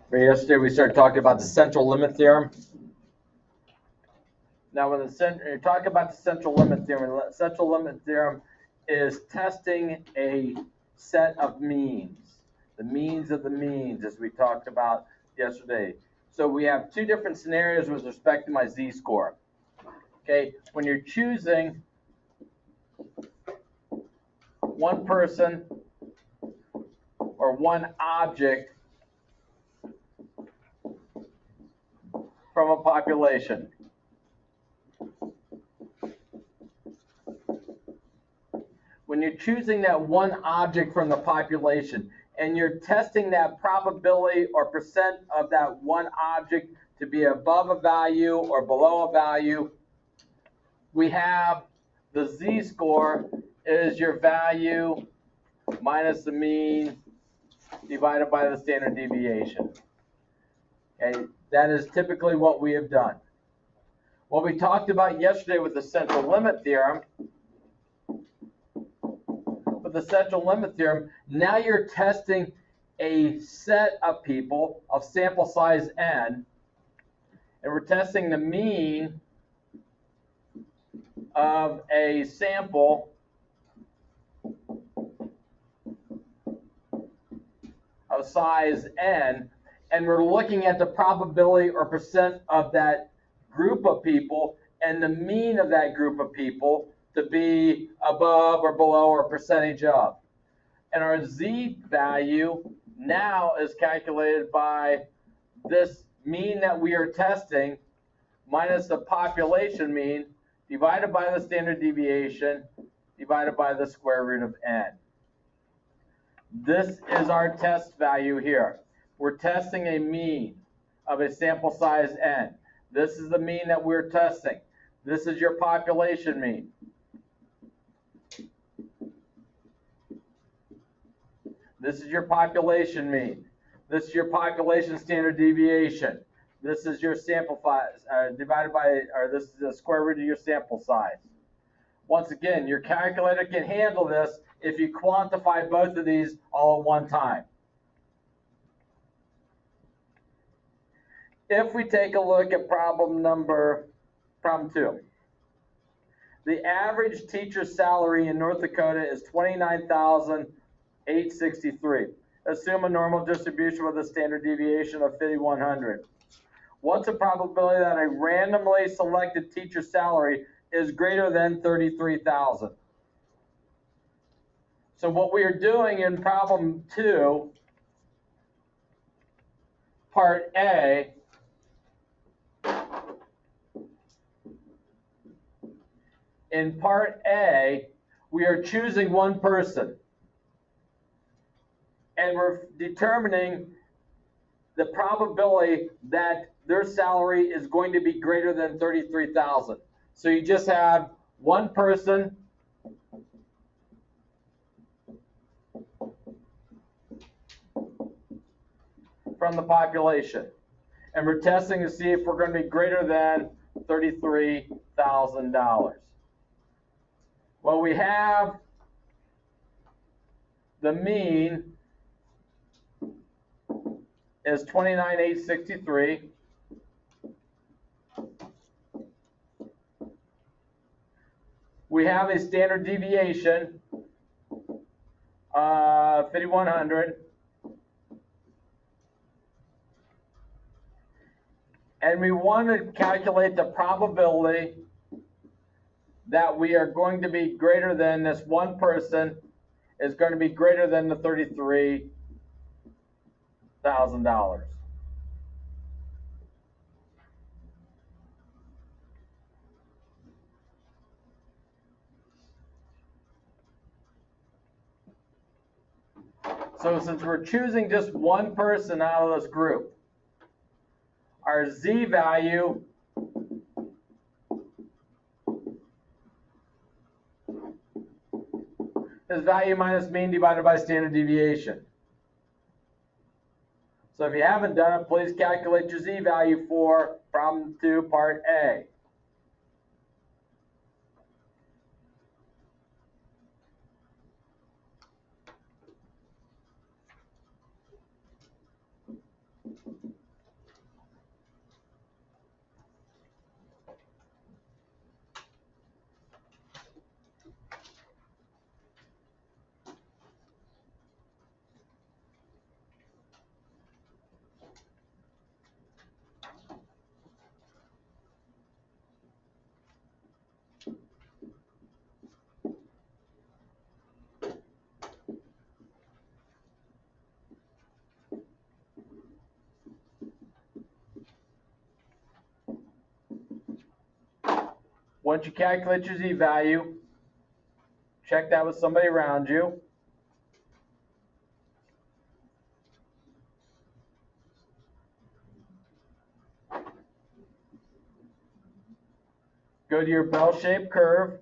Yesterday we started talking about the central limit theorem. Now, when you talk about the central limit theorem is testing a set of means, the means of the means, as we talked about yesterday. So we have two different scenarios with respect to my z-score. Okay, when you're choosing one person or one object from a population. When you're choosing that one object from the population and you're testing that probability or percent of that one object to be above a value or below a value, we have the z-score is your value minus the mean divided by the standard deviation. Okay, that is typically what we have done. What we talked about yesterday with the central limit theorem, now you're testing a set of people of sample size n, and we're testing the mean of a sample of size n, and we're looking at the probability or percent of that group of people and the mean of that group of people to be above or below or percentage of. And our z value now is calculated by this mean that we are testing minus the population mean divided by the standard deviation divided by the square root of n. This is our test value here. We're testing a mean of a sample size n. This is the mean that we're testing. This is your population mean. This is your population mean. This is your population standard deviation. This is your sample size divided by, or this is the square root of your sample size. Once again, your calculator can handle this if you quantify both of these all at one time. If we take a look at problem 2. The average teacher's salary in North Dakota is $29,863. Assume a normal distribution with a standard deviation of 5,100. What's the probability that a randomly selected teacher's salary is greater than 33,000? So what we are doing in problem 2, part A, we are choosing one person, and we're determining the probability that their salary is going to be greater than 33,000. So you just have one person from the population, and we're testing to see if we're going to be greater than $33,000. Well, we have the mean is 29,863. We have a standard deviation of 5,100. And we want to calculate the probability that we are going to be greater than this one person is going to be greater than the $33,000. So since we're choosing just one person out of this group, our z value is value minus mean divided by standard deviation. So if you haven't done it, please calculate your z value for problem 2, part A. Once you calculate your z-value, check that with somebody around you. Go to your bell-shaped curve.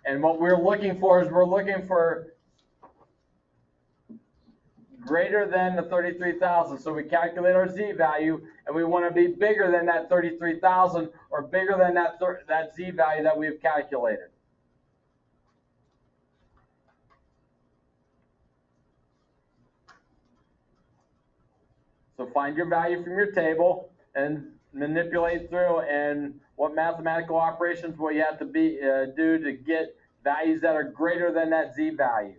And what we're looking for is we're looking for greater than the 33,000. So we calculate our z-value, and we want to be bigger than that 33,000 or bigger than that z-value that we've calculated. So find your value from your table and manipulate through, and what mathematical operations will you have to do to get values that are greater than that z-value.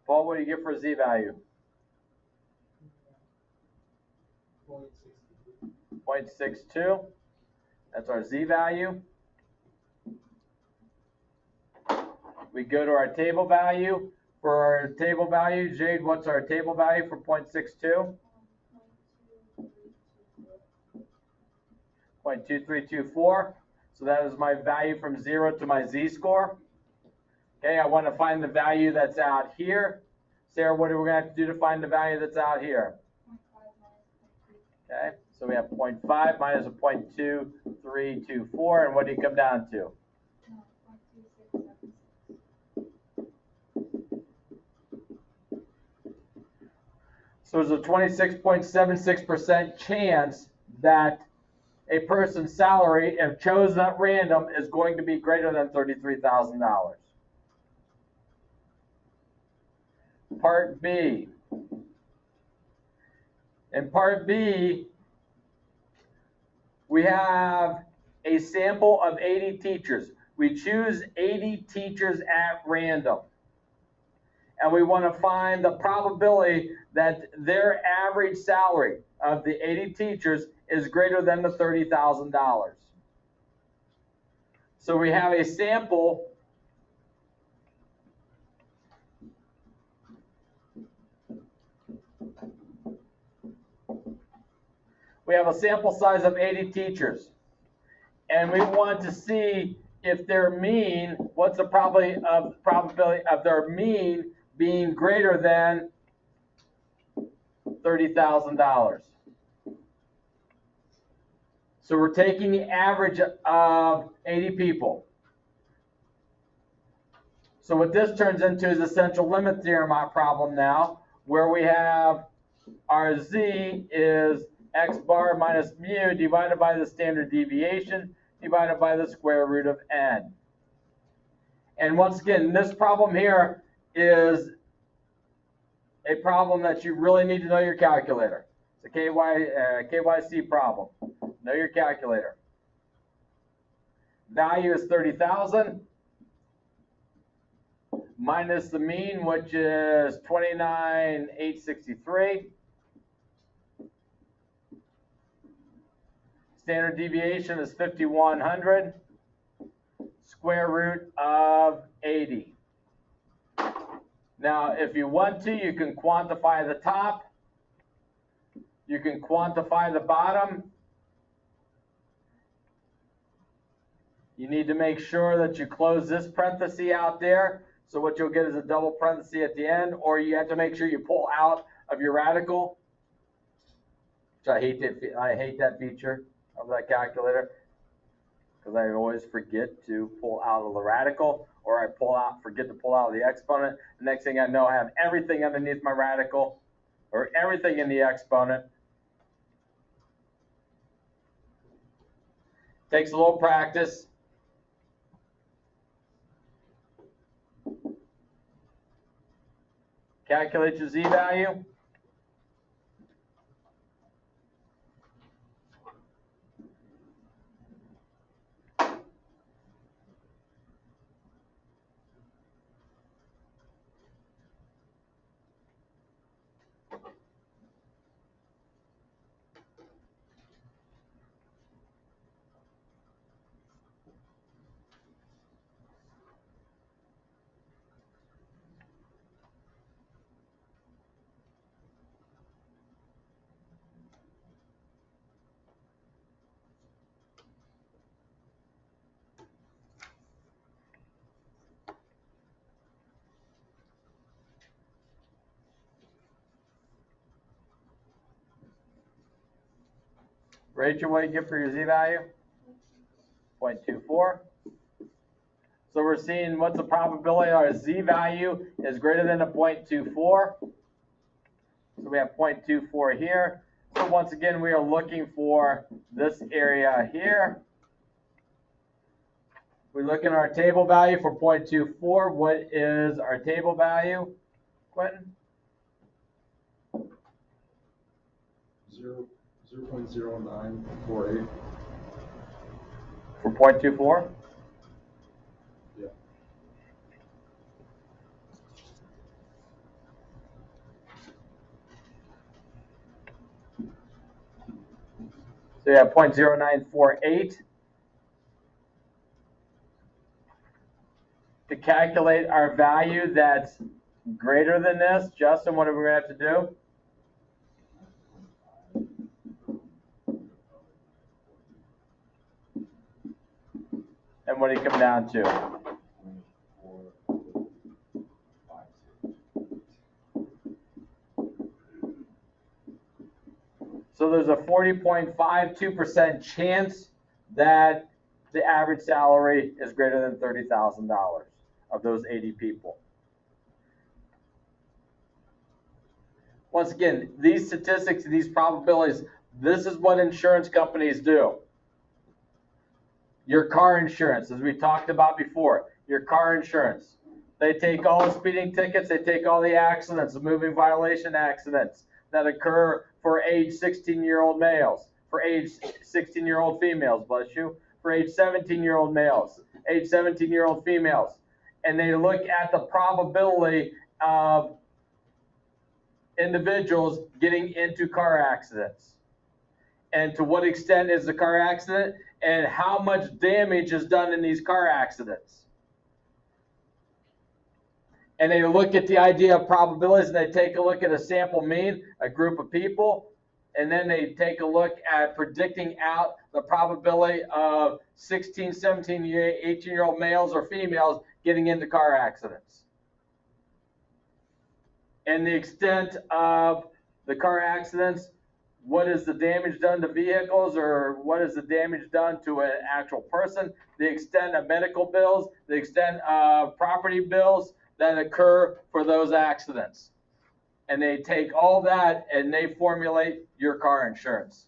Paul, what do you get for a z-value? 0.62. That's our z-value. We go to our table value. For our table value, Jade, what's our table value for 0.62? 0.2324. So that is my value from 0 to my z-score. Okay, I want to find the value that's out here. Sarah, what are we going to have to do to find the value that's out here? Okay, so we have 0.5 minus a 0.2324, and what do you come down to? So there's a 26.76% chance that a person's salary, if chosen at random, is going to be greater than $33,000. Part B. In Part B, we have a sample of 80 teachers. We choose 80 teachers at random. And we want to find the probability that their average salary of the 80 teachers is greater than the $30,000. So we have a sample size of 80 teachers. And we want to see if their mean, what's the probability of their mean being greater than $30,000. So we're taking the average of 80 people. So what this turns into is a central limit theorem problem now, where we have our z is x bar minus mu divided by the standard deviation divided by the square root of n. And once again, this problem here is a problem that you really need to know your calculator. It's a KYC problem. Know your calculator. Value is 30,000 minus the mean, which is 29,863. Standard deviation is 5,100. Square root of 80. Now, if you want to, you can quantify the top. You can quantify the bottom. You need to make sure that you close this parenthesis out there. So what you'll get is a double parenthesis at the end, or you have to make sure you pull out of your radical. Which I hate that feature of that calculator, because I always forget to pull out of the radical, or I forget to pull out of the exponent. The next thing I know, I have everything underneath my radical, or everything in the exponent. Takes a little practice. Calculate your z-value. Rachel, what do you get for your z-value? 0.24. So we're seeing what's the probability our z-value is greater than a 0.24. So we have 0.24 here. So once again, we are looking for this area here. We look at our table value for 0.24. What is our table value, Quentin? 0.0948. For 0.24? Yeah. So you have 0.0948. To calculate our value that's greater than this, Justin, what are we going to have to do? And what do you come down to? So there's a 40.52% chance that the average salary is greater than $30,000 of those 80 people. Once again, these statistics, these probabilities, this is what insurance companies do. Your car insurance, as we talked about before, your car insurance. They take all the speeding tickets, they take all the accidents, the moving violation accidents that occur for age 16-year-old males, for age 16-year-old females, bless you, for age 17-year-old males, age 17-year-old females. And they look at the probability of individuals getting into car accidents. And to what extent is the car accident, and how much damage is done in these car accidents. And they look at the idea of probabilities, and they take a look at a sample mean, a group of people, and then they take a look at predicting out the probability of 16, 17, 18-year-old males or females getting into car accidents. And the extent of the car accidents, what is the damage done to vehicles, or what is the damage done to an actual person, the extent of medical bills, the extent of property bills that occur for those accidents. And they take all that and they formulate your car insurance.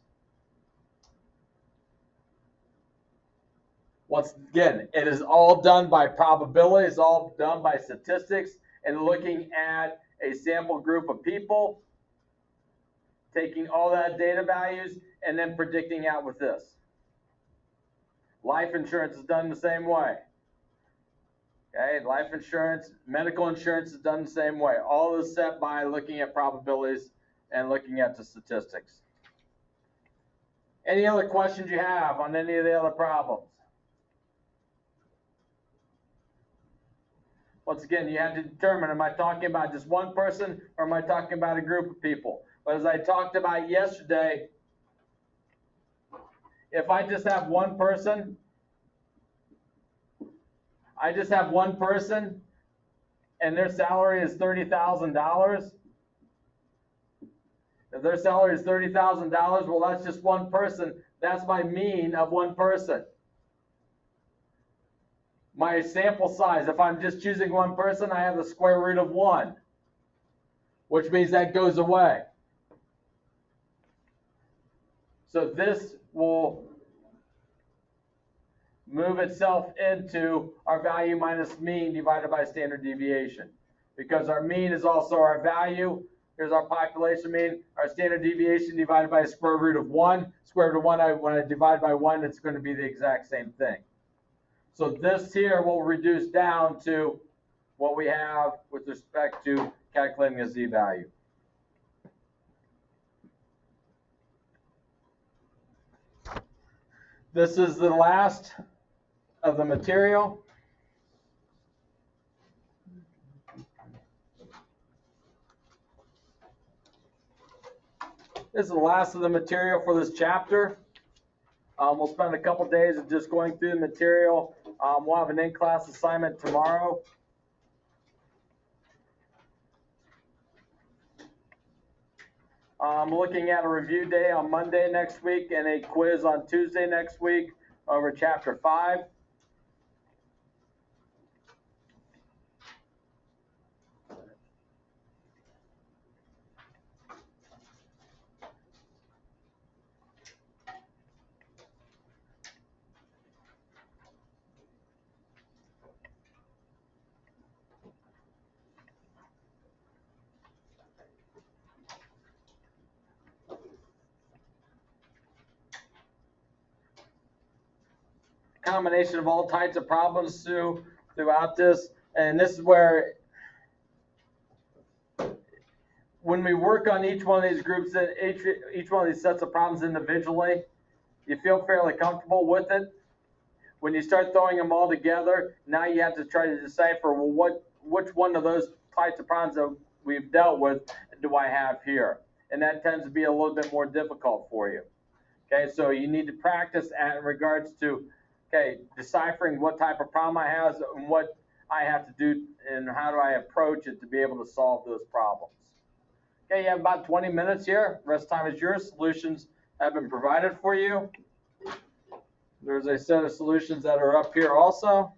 Once again, it is all done by probability, it's all done by statistics and looking at a sample group of people, taking all that data values and then predicting out with this. Life insurance is done the same way. Okay, life insurance, medical insurance is done the same way. All is set by looking at probabilities and looking at the statistics. Any other questions you have on any of the other problems? Once again, you have to determine, am I talking about just one person or am I talking about a group of people? But as I talked about yesterday, if I just have one person, and their salary is $30,000. If their salary is $30,000, well, that's just one person. That's my mean of one person. my sample size, if I'm just choosing one person, I have the square root of 1, which means that goes away. So this will move itself into our value minus mean divided by standard deviation. Because our mean is also our value. Here's our population mean. Our standard deviation divided by a square root of 1. Square root of 1, when I divide by 1, it's going to be the exact same thing. So this here will reduce down to what we have with respect to calculating a z-value. This is the last of the material. This is the last of the material for this chapter. We'll spend a couple days of just going through the material. We'll have an in-class assignment tomorrow. I'm looking at a review day on Monday next week and a quiz on Tuesday next week over chapter 5. Combination of all types of problems throughout this, and this is where when we work on each one of these groups, each one of these sets of problems individually, you feel fairly comfortable with it. When you start throwing them all together, now you have to try to decipher, well, which one of those types of problems that we've dealt with do I have here? And that tends to be a little bit more difficult for you. Okay, so you need to practice in regards to deciphering what type of problem I have and what I have to do and how do I approach it to be able to solve those problems. Okay, you have about 20 minutes here. The rest of the time is yours. Solutions have been provided for you. There's a set of solutions that are up here also.